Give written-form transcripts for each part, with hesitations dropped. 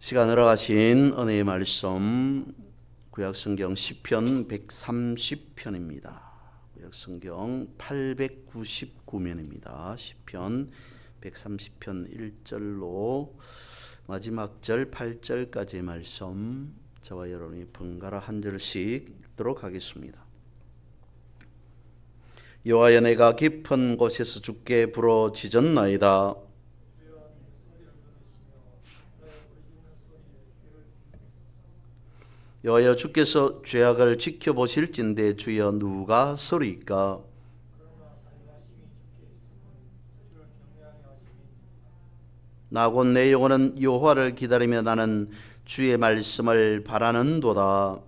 시간 흘러가신 은혜의 말씀 구약성경 시편 130편입니다. 구약성경 899면입니다. 시편 130편 1절로 마지막 절 8절까지의 말씀 저와 여러분이 번갈아 한 절씩 읽도록 하겠습니다. 여호와여, 내가 깊은 곳에서 주께 부르짖었나이다. 여호와여, 주께서 죄악을 지켜보실진대 주여 누가 서리이까? 나 곧 내 영혼은 여호와를 기다리며 나는 주의 말씀을 바라는도다.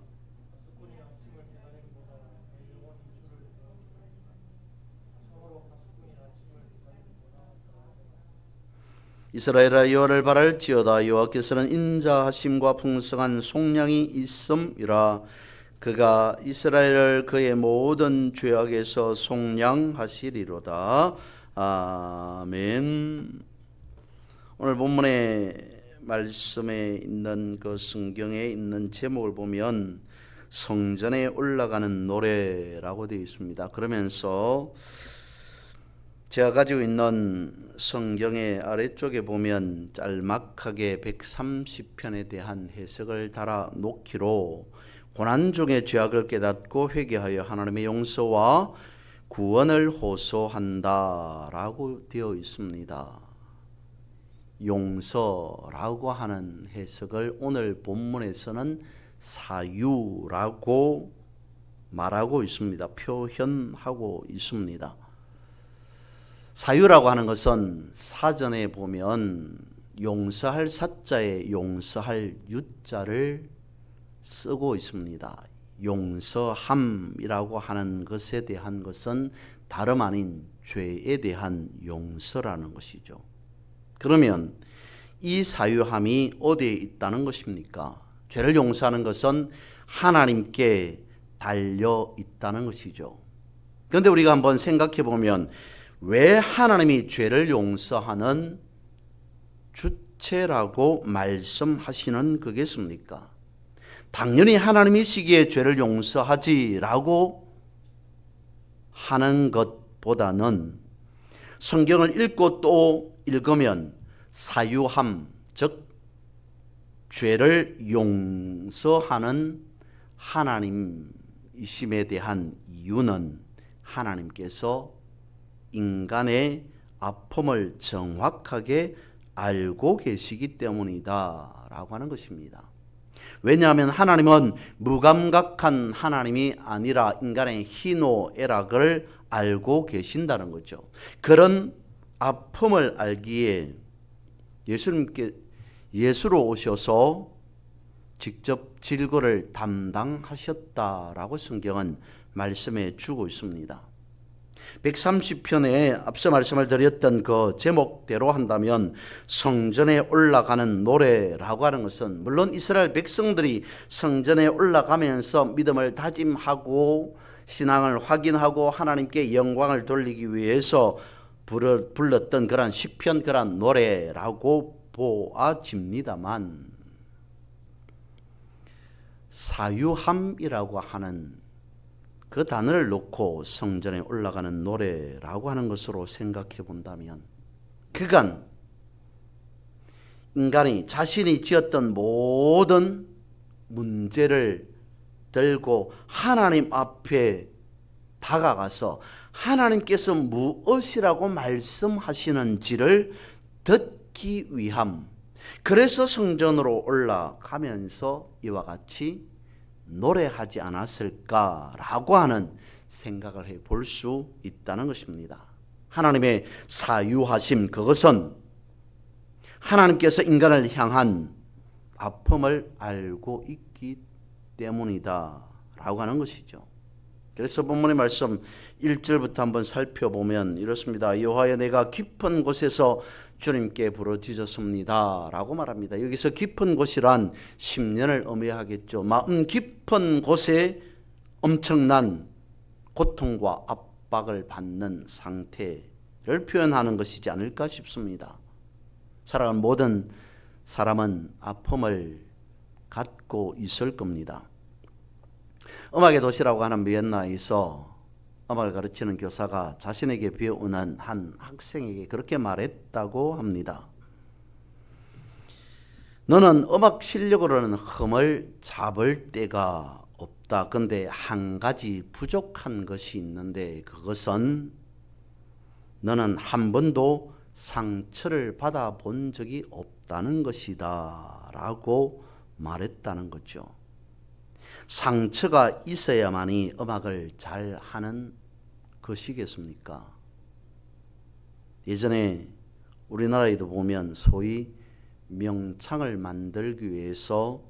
이스라엘아, 여호와를 바랄지어다. 여호와께서는 인자하심과 풍성한 속량이 있음이라. 그가 이스라엘을 그의 모든 죄악에서 속량하시리로다. 아멘. 오늘 본문의 말씀에 있는 그 성경에 있는 제목을 보면 성전에 올라가는 노래라고 되어 있습니다. 그러면서 제가 가지고 있는 성경의 아래쪽에 보면 짤막하게 130편에 대한 해석을 달아 놓기로 고난 중에 죄악을 깨닫고 회개하여 하나님의 용서와 구원을 호소한다라고 되어 있습니다. 용서라고 하는 해석을 오늘 본문에서는 사유라고 말하고 있습니다. 표현하고 있습니다. 사유라고 하는 것은 사전에 보면 용서할 사자에 용서할 유자를 쓰고 있습니다. 용서함이라고 하는 것에 대한 것은 다름 아닌 죄에 대한 용서라는 것이죠. 그러면 이 사유함이 어디에 있다는 것입니까? 죄를 용서하는 것은 하나님께 달려 있다는 것이죠. 그런데 우리가 한번 생각해 보면 왜 하나님이 죄를 용서하는 주체라고 말씀하시는 거겠습니까? 당연히 하나님이시기에 죄를 용서하지라고 하는 것보다는 성경을 읽고 또 읽으면 사유함, 즉 죄를 용서하는 하나님이심에 대한 이유는 하나님께서 인간의 아픔을 정확하게 알고 계시기 때문이다 라고 하는 것입니다. 왜냐하면 하나님은 무감각한 하나님이 아니라 인간의 희노애락을 알고 계신다는 거죠. 그런 아픔을 알기에 예수님께 예수로 오셔서 직접 질거를 담당하셨다라고 성경은 말씀해 주고 있습니다. 130편에 앞서 말씀을 드렸던 그 제목대로 한다면 성전에 올라가는 노래라고 하는 것은 물론 이스라엘 백성들이 성전에 올라가면서 믿음을 다짐하고 신앙을 확인하고 하나님께 영광을 돌리기 위해서 불렀던 그런 시편, 그런 노래라고 보아집니다만 사유함이라고 하는 그 단어를 놓고 성전에 올라가는 노래라고 하는 것으로 생각해 본다면 그간 인간이 자신이 지었던 모든 문제를 들고 하나님 앞에 다가가서 하나님께서 무엇이라고 말씀하시는지를 듣기 위함, 그래서 성전으로 올라가면서 이와 같이 노래하지 않았을까라고 하는 생각을 해볼 수 있다는 것입니다. 하나님의 사유하심, 그것은 하나님께서 인간을 향한 아픔을 알고 있기 때문이다 라고 하는 것이죠. 그래서 본문의 말씀 1절부터 한번 살펴보면 이렇습니다. 여호와여, 내가 깊은 곳에서 주님께 부르짖었습니다 라고 말합니다. 여기서 깊은 곳이란 심년을 의미하겠죠. 마음 깊은 곳에 엄청난 고통과 압박을 받는 상태를 표현하는 것이지 않을까 싶습니다. 살아가는 모든 사람은 아픔을 갖고 있을 겁니다. 음악의 도시라고 하는 비엔나에서 음악을 가르치는 교사가 자신에게 배우는 한 학생에게 그렇게 말했다고 합니다. 너는 음악 실력으로는 흠을 잡을 데가 없다. 근데 한 가지 부족한 것이 있는데 그것은 너는 한 번도 상처를 받아본 적이 없다는 것이다 라고 말했다는 거죠. 상처가 있어야만이 음악을 잘 하는 것이겠습니까? 예전에 우리나라에도 보면 소위 명창을 만들기 위해서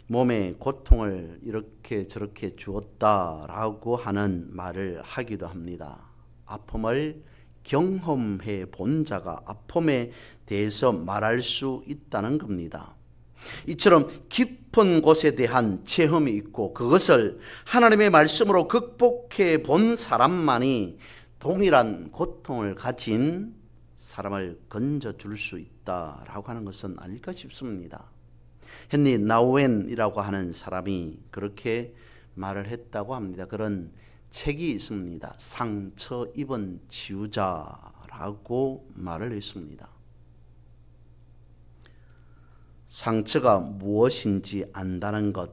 몸에 고통을 이렇게 저렇게 주었다라고 하는 말을 하기도 합니다. 아픔을 경험해 본 자가 아픔에 대해서 말할 수 있다는 겁니다. 이처럼 깊은 곳에 대한 체험이 있고 그것을 하나님의 말씀으로 극복해 본 사람만이 동일한 고통을 가진 사람을 건져줄 수 있다라고 하는 것은 아닐까 싶습니다. 헨리 나우엔이라고 하는 사람이 그렇게 말을 했다고 합니다. 그런 책이 있습니다. 상처 입은 치유자라고 말을 했습니다. 상처가 무엇인지 안다는 것,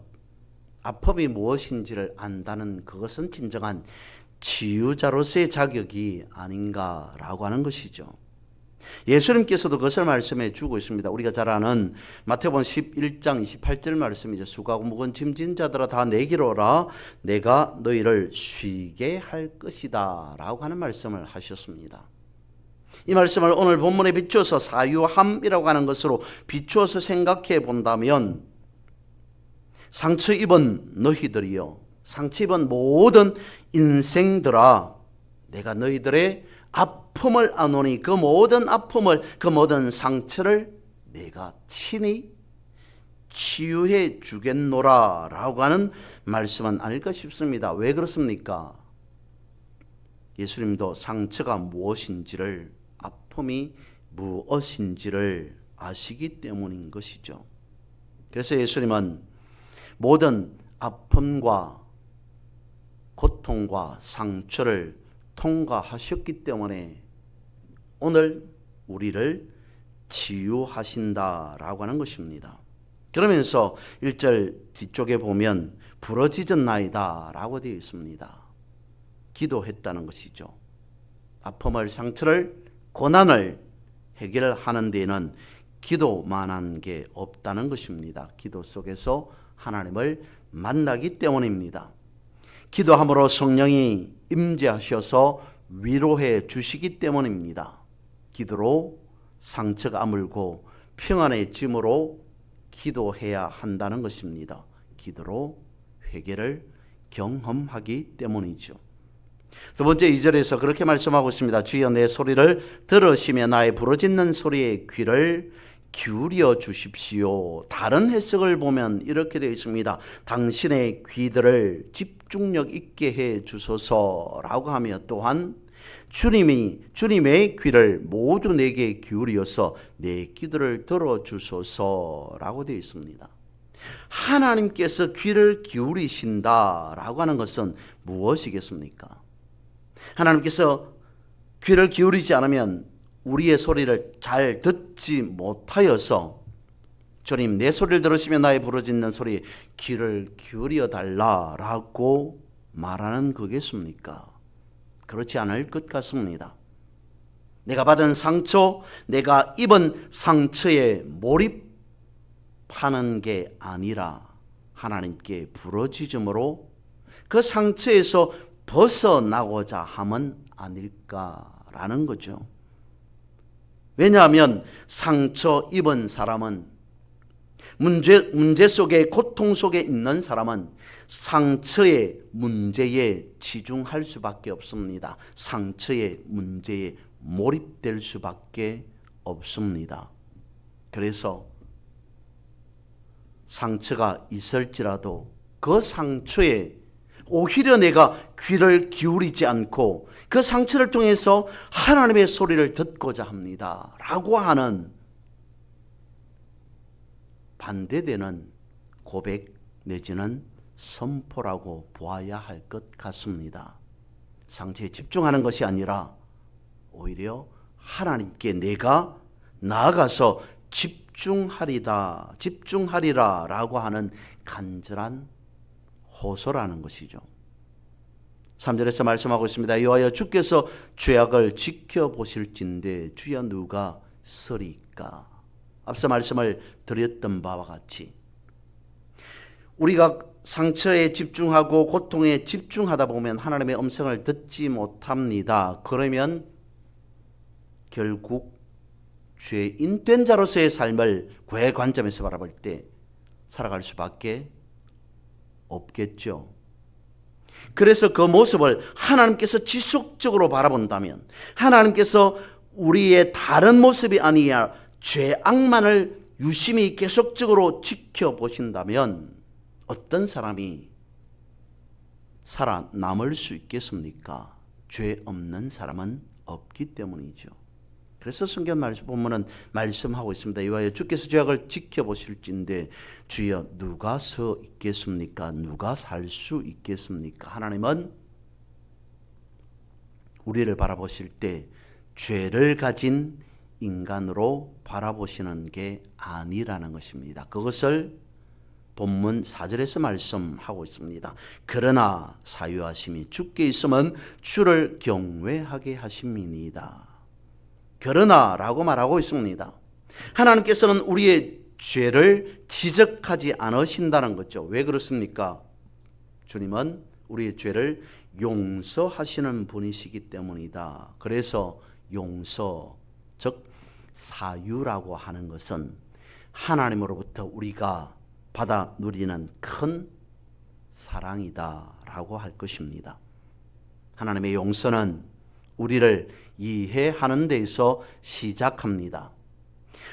아픔이 무엇인지를 안다는 그것은 진정한 치유자로서의 자격이 아닌가라고 하는 것이죠. 예수님께서도 그것을 말씀해 주고 있습니다. 우리가 잘 아는 마태복음 11장 28절 말씀이죠. 수고하고 무거운 짐진 자들아 다 내게로 오라 내가 너희를 쉬게 할 것이다 라고 하는 말씀을 하셨습니다. 이 말씀을 오늘 본문에 비추어서 사유함이라고 하는 것으로 비추어서 생각해 본다면 상처 입은 너희들이요, 상처 입은 모든 인생들아, 내가 너희들의 아픔을 안오니 그 모든 아픔을, 그 모든 상처를 내가 친히 치유해 주겠노라 라고 하는 말씀은 아닐까 싶습니다. 왜 그렇습니까? 예수님도 상처가 무엇인지를, 아픔이 무엇인지를 아시기 때문인 것이죠. 그래서 예수님은 모든 아픔과 고통과 상처를 통과하셨기 때문에 오늘 우리를 치유하신다라고 하는 것입니다. 그러면서 1절 뒤쪽에 보면 부러지졌나이다 라고 되어 있습니다. 기도했다는 것이죠. 아픔을, 상처를, 고난을 해결하는 데에는 기도만한 게 없다는 것입니다. 기도 속에서 하나님을 만나기 때문입니다. 기도함으로 성령이 임재하셔서 위로해 주시기 때문입니다. 기도로 상처가 아물고 평안의 짐으로 기도해야 한다는 것입니다. 기도로 회개를 경험하기 때문이죠. 두 번째 2절에서 그렇게 말씀하고 있습니다. 주여 내 소리를 들으시며 나의 부르짖는 소리에 귀를 기울여 주십시오. 다른 해석을 보면 이렇게 되어 있습니다. 당신의 귀들을 집중력 있게 해 주소서라고 하며 또한 주님의 귀를 모두 내게 기울여서 내 기도를 들어주소서라고 되어 있습니다. 하나님께서 귀를 기울이신다라고 하는 것은 무엇이겠습니까? 하나님께서 귀를 기울이지 않으면 우리의 소리를 잘 듣지 못하여서 주님 내 소리를 들으시면 나의 부르짖는 소리에 귀를 기울여 달라라고 말하는 거겠습니까? 그렇지 않을 것 같습니다. 내가 받은 상처, 내가 입은 상처에 몰입하는 게 아니라 하나님께 부르짖음으로 그 상처에서 벗어나고자 함은 아닐까라는 거죠. 왜냐하면 상처 입은 사람은, 문제 속에, 고통 속에 있는 사람은 상처의 문제에 치중할 수밖에 없습니다. 상처의 문제에 몰입될 수밖에 없습니다. 그래서 상처가 있을지라도 그 상처에 오히려 내가 귀를 기울이지 않고 그 상처를 통해서 하나님의 소리를 듣고자 합니다 라고 하는 반대되는 고백 내지는 선포라고 보아야 할 것 같습니다. 상처에 집중하는 것이 아니라 오히려 하나님께 내가 나아가서 집중하리라 라고 하는 간절한 호소라는 것이죠. 3절에서 말씀하고 있습니다. 여호와여 주께서 죄악을 지켜보실진대 주여 누가 서리까. 앞서 말씀을 드렸던 바와 같이 우리가 상처에 집중하고 고통에 집중하다 보면 하나님의 음성을 듣지 못합니다. 그러면 결국 죄인 된 자로서의 삶을 그의 관점에서 바라볼 때 살아갈 수밖에 없겠죠. 그래서 그 모습을 하나님께서 지속적으로 바라본다면, 하나님께서 우리의 다른 모습이 아니라 죄악만을 유심히 계속적으로 지켜보신다면 어떤 사람이 살아남을 수 있겠습니까? 죄 없는 사람은 없기 때문이죠. 그래서 성경 본문은 말씀하고 있습니다. 여호와여 주께서 죄악을 지켜보실진대 주여 누가 서 있겠습니까? 누가 살 수 있겠습니까? 하나님은 우리를 바라보실 때 죄를 가진 인간으로 바라보시는 게 아니라는 것입니다. 그것을 본문 4절에서 말씀하고 있습니다. 그러나 사유하심이 주께 있으면 주를 경외하게 하심이니이다. 그러나 라고 말하고 있습니다. 하나님께서는 우리의 죄를 지적하지 않으신다는 거죠. 왜 그렇습니까? 주님은 우리의 죄를 용서하시는 분이시기 때문이다. 그래서 용서, 즉 사유라고 하는 것은 하나님으로부터 우리가 받아 누리는 큰 사랑이다라고 할 것입니다. 하나님의 용서는 우리를 이해하는 데에서 시작합니다.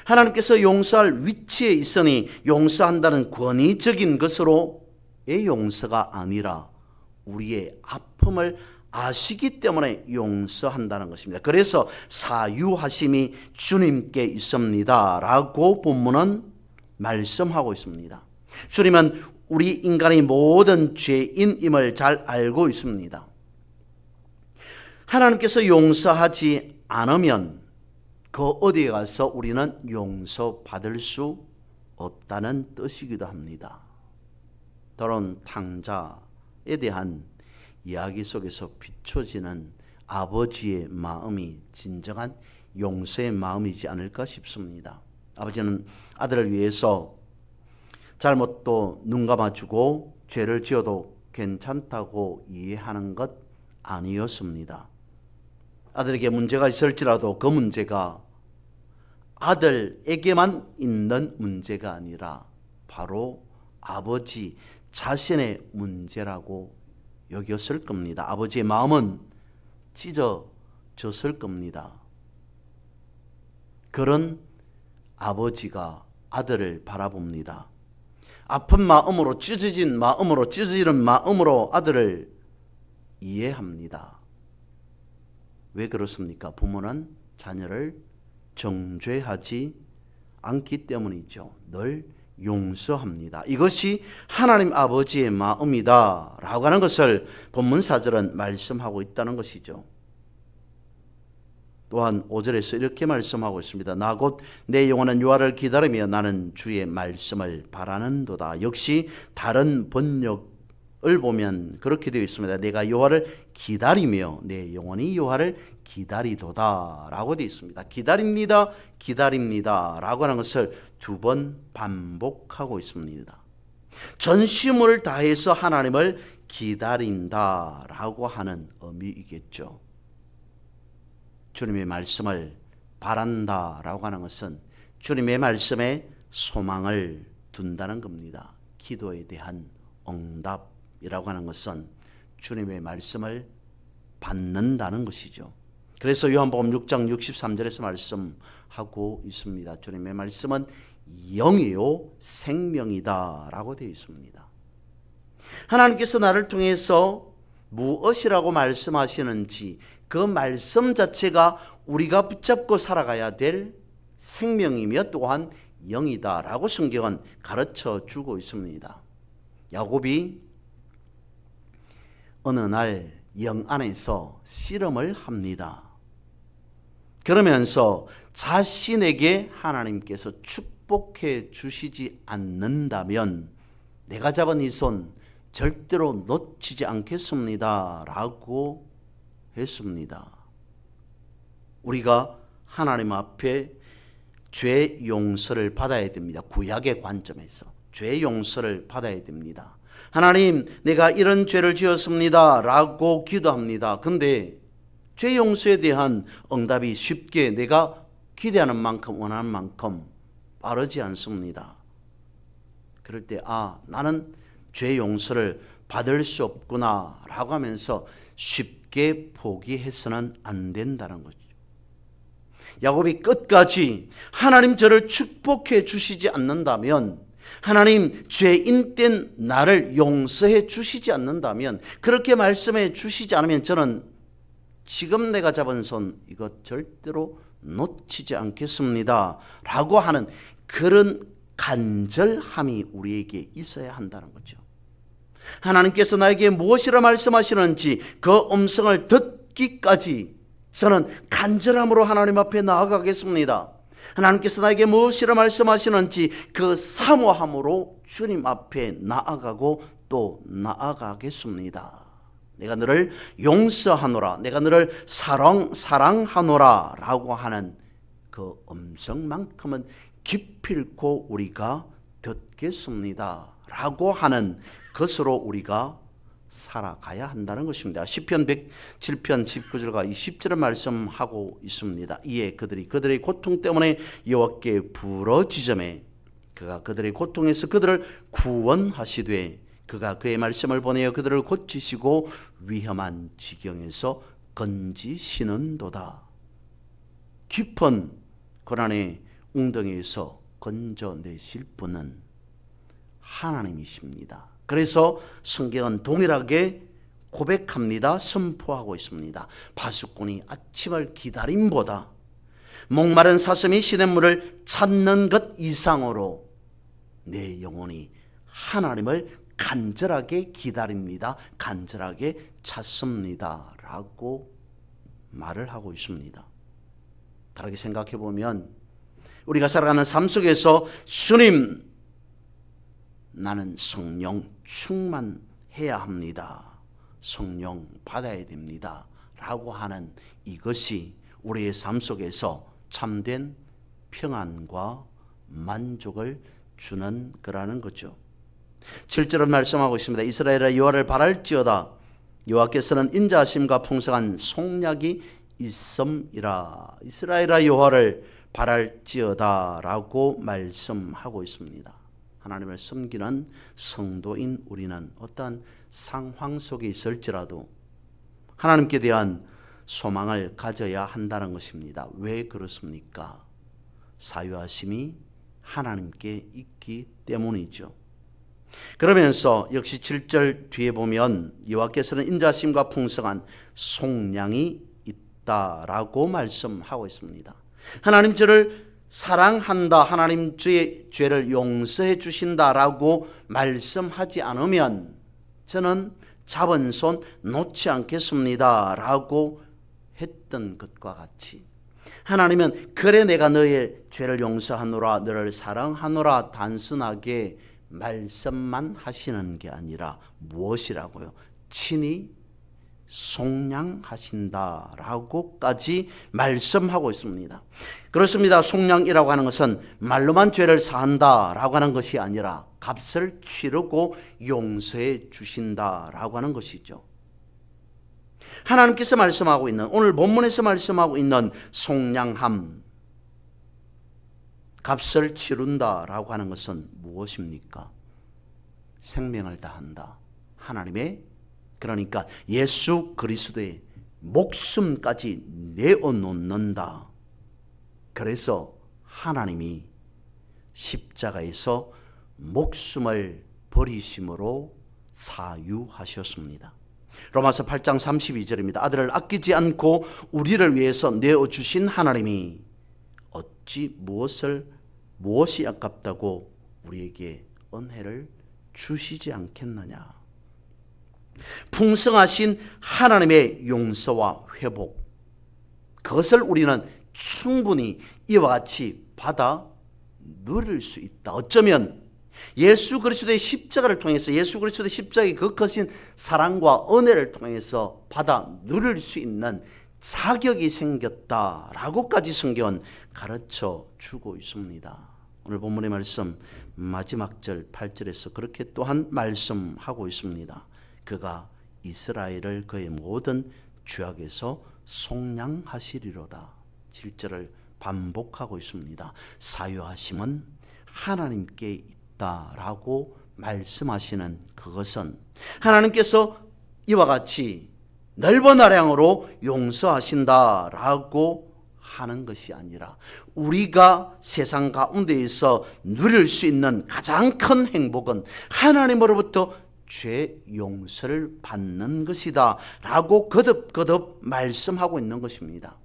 하나님께서 용서할 위치에 있으니 용서한다는 권위적인 것으로의 용서가 아니라 우리의 아픔을 아시기 때문에 용서한다는 것입니다. 그래서 사유하심이 주님께 있습니다 라고 본문은 말씀하고 있습니다. 주님은 우리 인간의 모든 죄인임을 잘 알고 있습니다. 하나님께서 용서하지 않으면 그 어디에 가서 우리는 용서받을 수 없다는 뜻이기도 합니다. 더러운 탕자에 대한 이야기 속에서 비춰지는 아버지의 마음이 진정한 용서의 마음이지 않을까 싶습니다. 아버지는 아들을 위해서 잘못도 눈 감아주고 죄를 지어도 괜찮다고 이해하는 것 아니었습니다. 아들에게 문제가 있을지라도 그 문제가 아들에게만 있는 문제가 아니라 바로 아버지 자신의 문제라고 여겼을 겁니다. 아버지의 마음은 찢어졌을 겁니다. 그런 아버지가 아들을 바라봅니다. 아픈 마음으로 찢어지는 마음으로 아들을 이해합니다. 왜 그렇습니까? 부모는 자녀를 정죄하지 않기 때문이죠. 늘 용서합니다. 이것이 하나님 아버지의 마음이다 라고 하는 것을 본문 4절은 말씀하고 있다는 것이죠. 또한 5절에서 이렇게 말씀하고 있습니다. 나 곧 내 영혼은 여호와를 기다리며 나는 주의 말씀을 바라는도다. 역시 다른 번역을 보면 그렇게 되어 있습니다. 내가 여호와를 기다리며 내 영혼이 여호와를 기다리도다 라고 되어 있습니다. 기다립니다 라고 하는 것을 2번 반복하고 있습니다. 전심을 다해서 하나님을 기다린다 라고 하는 의미이겠죠. 주님의 말씀을 바란다 라고 하는 것은 주님의 말씀에 소망을 둔다는 겁니다. 기도에 대한 응답이라고 하는 것은 주님의 말씀을 받는다는 것이죠. 그래서 요한복음 6장 63절에서 말씀하고 있습니다. 주님의 말씀은 영이요 생명이다 라고 되어 있습니다. 하나님께서 나를 통해서 무엇이라고 말씀하시는지 그 말씀 자체가 우리가 붙잡고 살아가야 될 생명이며 또한 영이다라고 성경은 가르쳐 주고 있습니다. 야곱이 어느 날 영 안에서 씨름을 합니다. 그러면서 자신에게 하나님께서 축복해 주시지 않는다면 내가 잡은 이 손 절대로 놓치지 않겠습니다 라고 했습니다. 우리가 하나님 앞에 죄 용서를 받아야 됩니다. 구약의 관점에서 죄 용서를 받아야 됩니다. 하나님, 내가 이런 죄를 지었습니다 라고 기도합니다. 근데 죄 용서에 대한 응답이 쉽게 내가 기대하는 만큼 원하는 만큼 빠르지 않습니다. 그럴 때 나는 죄 용서를 받을 수 없구나 라고 하면서 쉽게 포기해서는 안 된다는 거죠. 야곱이 끝까지 하나님 저를 축복해 주시지 않는다면, 하나님 죄인 된 나를 용서해 주시지 않는다면, 그렇게 말씀해 주시지 않으면 저는 지금 내가 잡은 손 이거 절대로 놓치지 않겠습니다 라고 하는 그런 간절함이 우리에게 있어야 한다는 거죠. 하나님께서 나에게 무엇이라 말씀하시는지 그 음성을 듣기까지 저는 간절함으로 하나님 앞에 나아가겠습니다. 하나님께서 나에게 무엇이라 말씀하시는지 그 사모함으로 주님 앞에 나아가고 또 나아가겠습니다. 내가 너를 용서하노라, 내가 너를 사랑하노라 라고 하는 그 음성만큼은 기필코 우리가 듣겠습니다 라고 하는 것으로 우리가 살아가야 한다는 것입니다. 시편 107편 19절과 20절을 말씀하고 있습니다. 이에 그들의 고통 때문에 여호와께 부르짖음에 그가 그들의 고통에서 그들을 구원하시되 그가 그의 말씀을 보내어 그들을 고치시고 위험한 지경에서 건지시는도다. 깊은 고난의 웅덩이에서 건져내실 분은 하나님이십니다. 그래서 성경은 동일하게 고백합니다. 선포하고 있습니다. 파수꾼이 아침을 기다림보다 목마른 사슴이 시냇물을 찾는 것 이상으로 내 영혼이 하나님을 간절하게 기다립니다. 간절하게 찾습니다 라고 말을 하고 있습니다. 다르게 생각해 보면 우리가 살아가는 삶 속에서 주님, 나는 성령 충만해야 합니다. 성령 받아야 됩니다 라고 하는 이것이 우리의 삶 속에서 참된 평안과 만족을 주는 거라는 거죠. 7절은 말씀하고 있습니다. 이스라엘아 여호와를 바랄지어다. 여호와께서는 인자하심과 풍성한 속량이 있음이라. 이스라엘아 여호와를 바랄지어다 라고 말씀하고 있습니다. 하나님을 섬기는 성도인 우리는 어떠한 상황 속에 있을지라도 하나님께 대한 소망을 가져야 한다는 것입니다. 왜 그렇습니까? 사유하심이 하나님께 있기 때문이죠. 그러면서 역시 7절 뒤에 보면 여호와께서는 인자심과 풍성한 속량이 있다라고 말씀하고 있습니다. 하나님 저를 사랑한다, 하나님 저의 죄를 용서해 주신다라고 말씀하지 않으면 저는 잡은 손 놓지 않겠습니다 라고 했던 것과 같이 하나님은 그래 내가 너의 죄를 용서하노라, 너를 사랑하노라 단순하게 말씀만 하시는 게 아니라 무엇이라고요? 친히 속량하신다라고까지 말씀하고 있습니다. 그렇습니다. 속량이라고 하는 것은 말로만 죄를 사한다라고 하는 것이 아니라 값을 치르고 용서해 주신다라고 하는 것이죠. 하나님께서 말씀하고 있는, 오늘 본문에서 말씀하고 있는 속량함, 값을 치른다라고 하는 것은 무엇입니까? 생명을 다한다. 하나님의, 그러니까 예수 그리스도의 목숨까지 내어놓는다. 그래서 하나님이 십자가에서 목숨을 버리심으로 사유하셨습니다. 로마서 8장 32절입니다. 아들을 아끼지 않고 우리를 위해서 내어주신 하나님이 어찌 무엇을 무엇이 아깝다고 우리에게 은혜를 주시지 않겠느냐. 풍성하신 하나님의 용서와 회복, 그것을 우리는 충분히 이와 같이 받아 누릴 수 있다. 어쩌면 예수 그리스도의 십자가를 통해서, 예수 그리스도의 십자가의 그 크신 사랑과 은혜를 통해서 받아 누릴 수 있는 자격이 생겼다라고까지 성경은 가르쳐 주고 있습니다. 오늘 본문의 말씀 마지막 절 8절에서 그렇게 또한 말씀하고 있습니다. 그가 이스라엘을 그의 모든 죄악에서 속량하시리로다. 7절을 반복하고 있습니다. 사유하심은 하나님께 있다라고 말씀하시는 그것은 하나님께서 이와 같이 넓은 아량으로 용서하신다라고 하는 것이 아니라 우리가 세상 가운데에서 누릴 수 있는 가장 큰 행복은 하나님으로부터 죄 용서를 받는 것이다 라고 거듭거듭 말씀하고 있는 것입니다.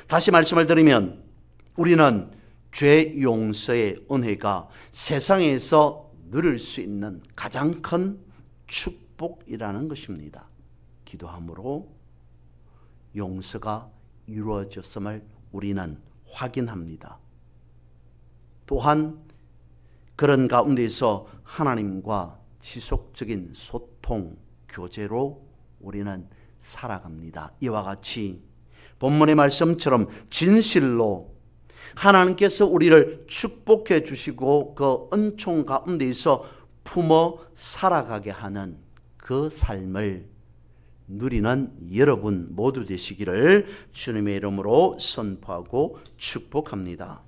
다시 말씀을 드리면 우리는 죄 용서의 은혜가 세상에서 누릴 수 있는 가장 큰 축복이라는 것입니다. 기도함으로 용서가 이루어졌음을 우리는 확인합니다. 또한 그런 가운데서 하나님과 지속적인 소통, 교제로 우리는 살아갑니다. 이와 같이 본문의 말씀처럼 진실로 하나님께서 우리를 축복해 주시고 그 은총 가운데서 품어 살아가게 하는 그 삶을 누리는 여러분 모두 되시기를 주님의 이름으로 선포하고 축복합니다.